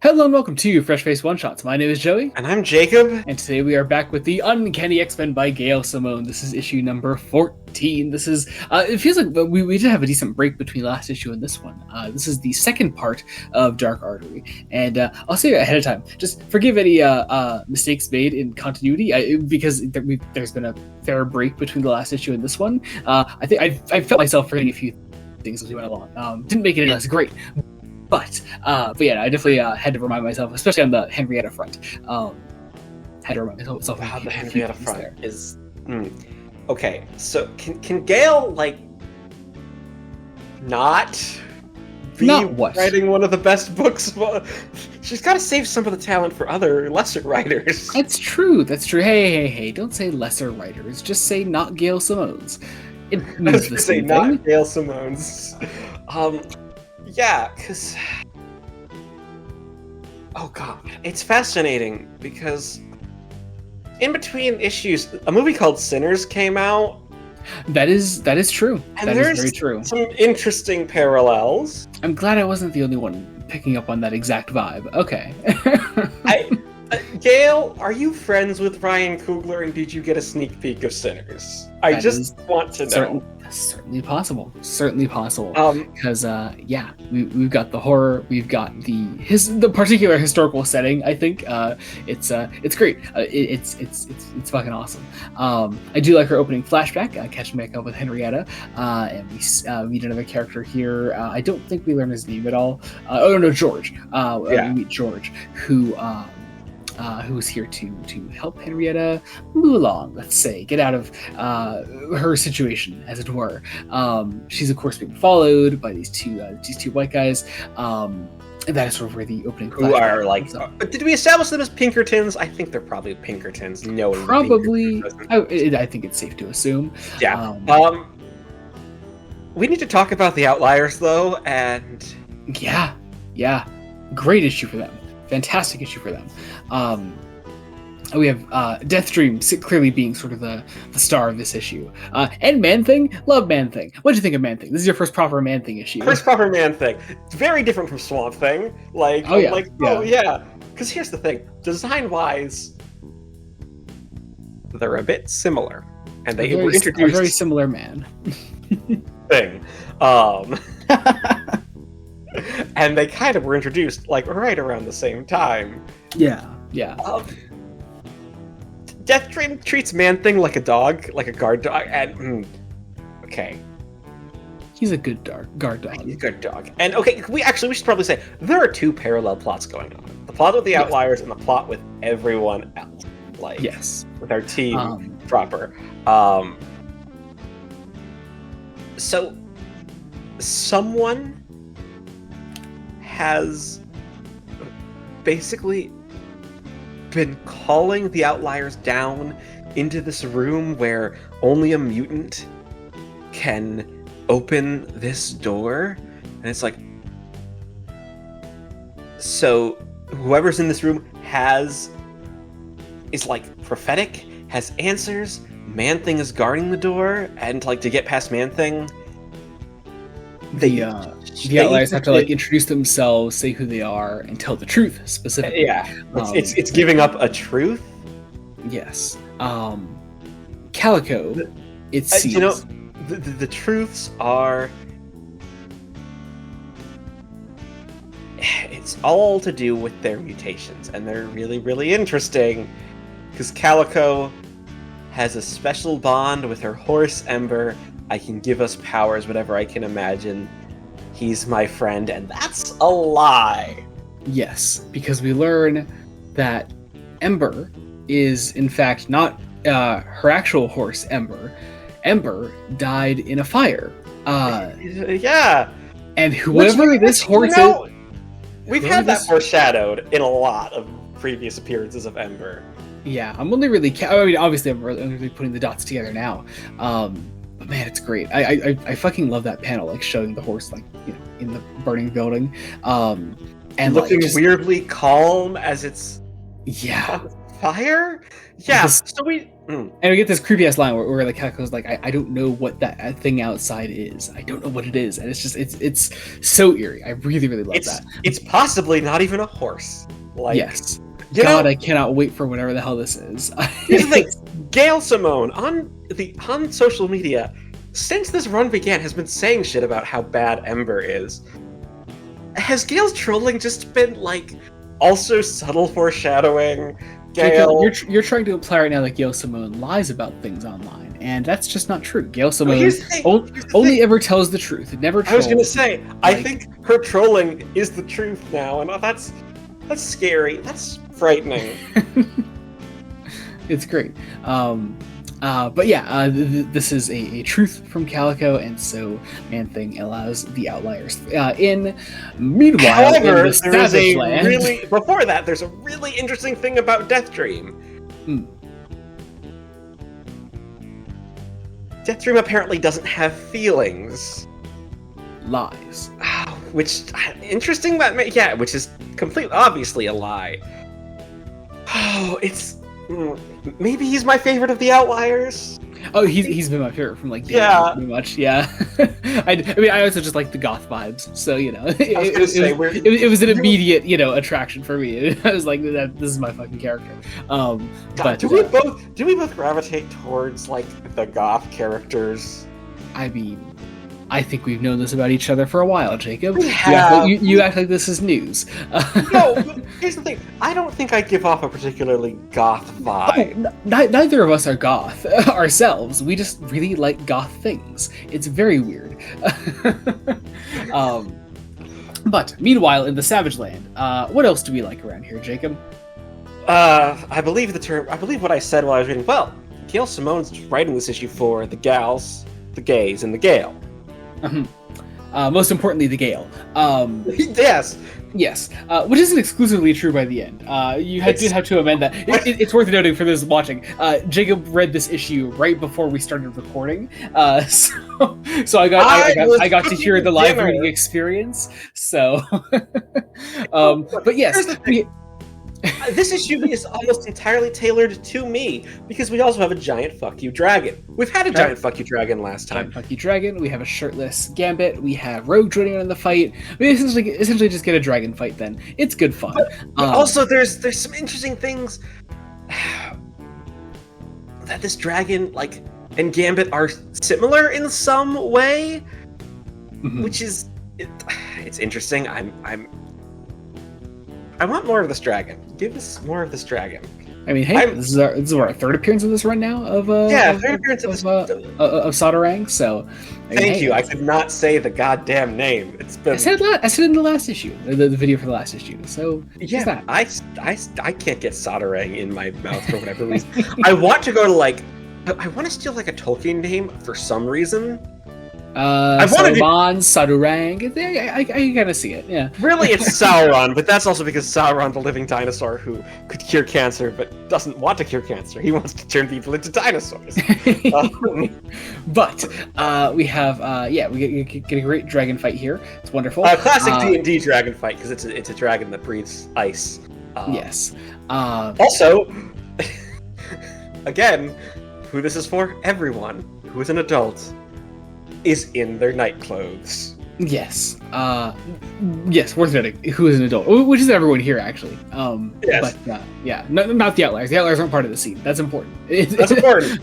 Hello and welcome to Fresh Face One Shots. My name is Joey, And I'm Jacob. and today we are back with the Uncanny X-Men by Gail Simone. This is issue number 14. This is it feels like we did have a decent break between last issue and this one. This is the second part of Dark Artery, and I'll say ahead of time, just forgive any mistakes made in continuity because there's been a fair break between the last issue and this one. I think I felt myself forgetting a few things as we went along. Didn't make it any less great. But yeah, I definitely had to remind myself, especially on the Henrietta front. Had to remind myself Wow, the Henrietta front there. Is okay. So can Gail not be writing one of the best books? She's got to save some of the talent for other lesser writers. That's true. Hey! Don't say lesser writers. Just say not Gail Simone's. It means the same thing. Not Gail Simone's. Yeah, because... Oh god, it's fascinating, because in between issues, a movie called Sinners came out. That is true. And that is very true. Some interesting parallels. I'm glad I wasn't the only one picking up on that exact vibe. Okay. Gail, are you friends with Ryan Coogler, and did you get a sneak peek of Sinners? I just want to know. Certainly possible. Because we've got the horror, we've got the particular historical setting. I think it's great. It's fucking awesome. I do like her opening flashback, catching back up with Henrietta, and we meet another character here. I don't think we learn his name at all. George. We meet George, who's here to help Henrietta move along, let's say, get out of her situation, as it were. She's of course being followed by these two white guys. And that is sort of where the opening. Who are did we establish them as Pinkertons? I think they're probably Pinkertons. No, probably. I think it's safe to assume. Yeah. We need to talk about the Outliers, though, and yeah, great issue for them. Fantastic issue for them. We have Deathstream clearly being sort of the star of this issue. And Man-Thing, love Man-Thing. What did you think of Man-Thing? This is your first proper Man-Thing issue. First proper Man-Thing. It's very different from Swamp Thing. Because here's the thing. Design-wise, they're a bit similar. And they were introduced... A very similar man. thing. And they kind of were introduced right around the same time. Yeah. Deathstream treats Man-Thing like a dog, like a guard dog, and okay. He's a good guard dog. He's a good dog. And okay, we should probably say there are two parallel plots going on. The plot with the Outliers and the plot with everyone else. With our team proper. So someone has basically been calling the Outliers down into this room where only a mutant can open this door, and it's so whoever's in this room is prophetic, has answers. Man-Thing is guarding the door, and to get past Man-Thing, the Outliers have to introduce themselves, say who they are, and tell the truth specifically. Yeah, it's giving up a truth. Yes. Calico, it seems. The truths are. It's all to do with their mutations, and they're really, really interesting. Because Calico has a special bond with her horse Ember. I can give us powers, whatever I can imagine. He's my friend, and that's a lie. Yes, because we learn that Ember is, in fact, not her actual horse, Ember. Ember died in a fire. Yeah. And whoever this horse is... We've had that foreshadowed in a lot of previous appearances of Ember. Yeah, I'm only really... obviously, I'm really putting the dots together now. But man, it's great. I fucking love that panel, showing the horse, in the burning building, and looking weirdly calm as it's fire? Yeah. This- So we. And we get this creepy ass line where like Calico's like, I don't know what that thing outside is. I don't know what it is, and it's so eerie. I really love that. It's possibly not even a horse. Like, yes. you God, know, I cannot wait for whatever the hell this is. here's the thing: Gail Simone on social media since this run began has been saying shit about how bad Ember is. Has Gail's trolling just been like also subtle foreshadowing? Gail, you're trying to imply right now that Gail Simone lies about things online, and that's just not true. Gail Simone only ever tells the truth. It never trolls. I was gonna say, I think her trolling is the truth now, and that's scary. That's frightening. It's great. But yeah, this is a truth from Calico, and so Man-Thing allows the Outliers. Meanwhile, however, in the Savage Land, before that, there's a really interesting thing about Death Dream. Death Dream apparently doesn't have feelings. lies. Which interesting, which is completely obviously a lie. Oh, it's maybe he's my favorite of the Outliers. Oh, he's been my favorite from like day Yeah. pretty much. Yeah. I mean, I also just like the goth vibes, so you know, it was an immediate attraction for me. I was like, this is my fucking character. But do we both gravitate towards like the goth characters? I mean, I think we've known this about each other for a while, Jacob. We have. You act like this is news. No, but here's the thing. I don't think I give off a particularly goth vibe. Neither of us are goth ourselves. We just really like goth things. It's very weird. But meanwhile, in the Savage Land, what else do we like around here, Jacob? I believe what I said while I was reading. Well, Gail Simone's writing this issue for the gals, the gays, and the Gale. Most importantly, the Gale. Yes. Yes, which isn't exclusively true by the end. You did have to amend that. It's worth noting for those watching. Jacob read this issue right before we started recording, so I got to hear the live reading experience. So, but yes. This issue is almost entirely tailored to me because we also have a giant fuck you dragon. We've had a giant fuck you dragon last time. Giant fuck you dragon. We have a shirtless Gambit. We have Rogue joining in the fight. We essentially just get a dragon fight. Then it's good fun. But also, there's some interesting things that this dragon and Gambit are similar in some way, which is it's interesting. I want more of this dragon. Give us more of this dragon. I mean, hey, this is our third appearance of this run now of third appearance of Sodarang. So, thank you. I could not say the goddamn name. It's been. I said in the last issue, the video for the last issue. So yeah, I can't get Sodarang in my mouth for whatever reason. I want to go to I want to steal a Tolkien name for some reason. Sauron, Sadurang. I kind of see it, yeah. Really, it's Sauron, but that's also because Sauron, the living dinosaur who could cure cancer, but doesn't want to cure cancer. He wants to turn people into dinosaurs. But we have, we get a great dragon fight here. It's wonderful. Classic D&D dragon fight, because it's a dragon that breathes ice. Yes. Also, again, who this is for? Everyone who is an adult is in their night clothes. Yes. Yes, worth noting. Who is an adult? Which is everyone here, actually. Yes. But, not the Outliers. The Outliers aren't part of the scene. That's important. That's important.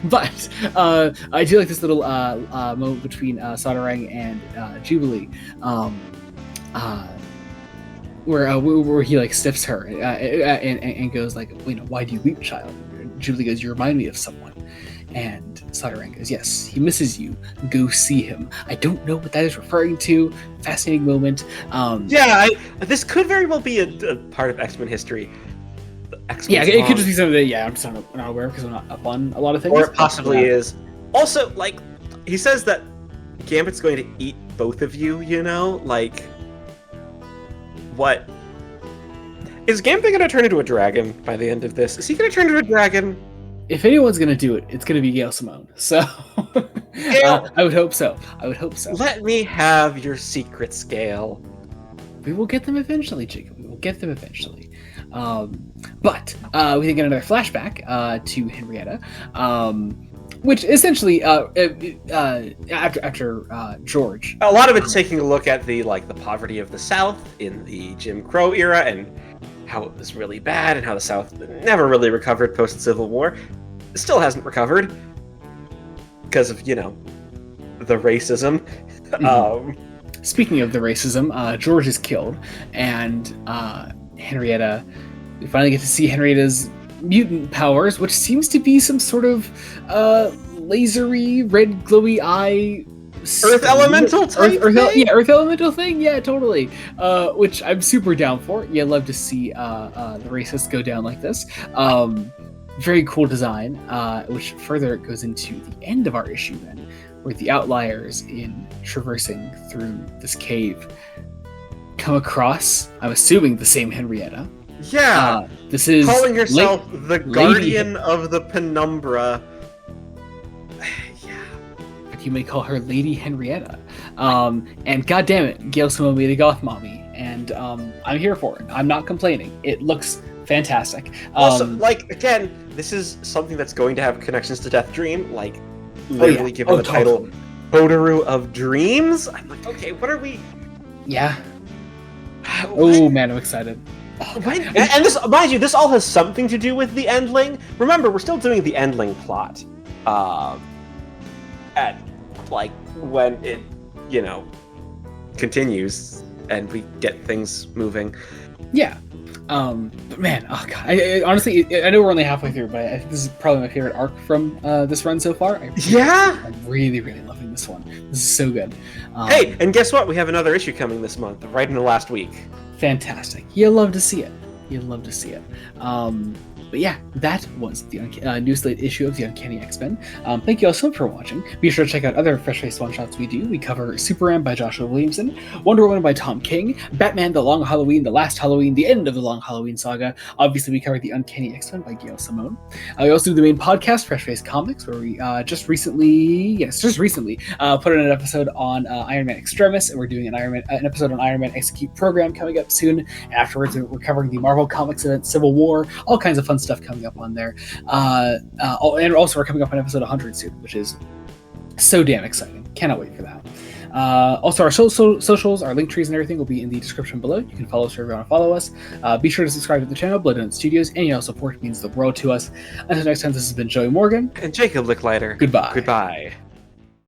but I do like this little moment between Sodarang and Jubilee, where he stiffs her and goes why do you weep, child? Jubilee goes, you remind me of someone. And Sodarang goes, yes, he misses you. Go see him. I don't know what that is referring to. Fascinating moment. This could very well be a part of X-Men history. It could just be something that, I'm just not aware because I'm not up on a lot of things. Or it possibly is. Also, he says that Gambit's going to eat both of you, what? Is Gambit going to turn into a dragon by the end of this? Is he going to turn into a dragon? If anyone's going to do it, it's going to be Gail Simone. So, I would hope so. Let me have your secret, Gale. We will get them eventually, Jacob. We will get them eventually. But we then get another flashback to Henrietta, which essentially after George. A lot of it's taking a look at the poverty of the South in the Jim Crow era and how it was really bad and how the South never really recovered post Civil War. It still hasn't recovered because of the racism. Mm-hmm. Speaking of the racism, George is killed, and Henrietta. We finally get to see Henrietta's mutant powers, which seems to be some sort of lasery, red glowy eye, Earth elemental type thing? Earth elemental thing. Yeah, totally. Which I'm super down for. Yeah, love to see the racists go down like this. Very cool design, which further goes into the end of our issue then, where the outliers in traversing through this cave come across, I'm assuming, the same Henrietta. Yeah, this is calling herself the Guardian of the Penumbra. Yeah, but you may call her Lady Henrietta. And goddammit, Gail Simone made a goth mommy, and I'm here for it. I'm not complaining. It looks fantastic. Also, again, this is something that's going to have connections to Death Dream. Literally given the title Botaru of Dreams. I'm like, okay, what are we? Yeah. Oh man, I'm excited. Oh, and this, mind you, this all has something to do with the Endling. Remember, we're still doing the Endling plot. At when it, continues and we get things moving. Yeah. But man, oh god, I honestly, I know we're only halfway through, but I think this is probably my favorite arc from this run so far. I'm really, really loving this one. This is so good. Hey, and guess what? We have another issue coming this month, right in the last week. Fantastic. You'll love to see it. But yeah, that was the new slate issue of the Uncanny X-Men. Thank you all so much for watching. Be sure to check out other Fresh Face one-shots we do. We cover Superman by Joshua Williamson, Wonder Woman by Tom King, Batman The Long Halloween, The Last Halloween, The End of the Long Halloween Saga. Obviously, we covered the Uncanny X-Men by Gail Simone. We also do the main podcast, Fresh Face Comics, where we just recently put in an episode on Iron Man Extremis, and we're doing an episode on Iron Man Execute Program coming up soon. And afterwards, we're covering the Marvel Comics event Civil War, all kinds of fun stuff coming up on there. And also we're coming up on episode 100 soon, which is so damn exciting. Cannot wait for that. Also, our socials, our link trees and everything will be in the description below. You can follow us if you want to follow us. Be sure to subscribe to the channel, Blood Donut Studios. Any of your support means the world to us. Until next time, this has been Joey Morgan. And Jacob Licklider. Goodbye. Goodbye.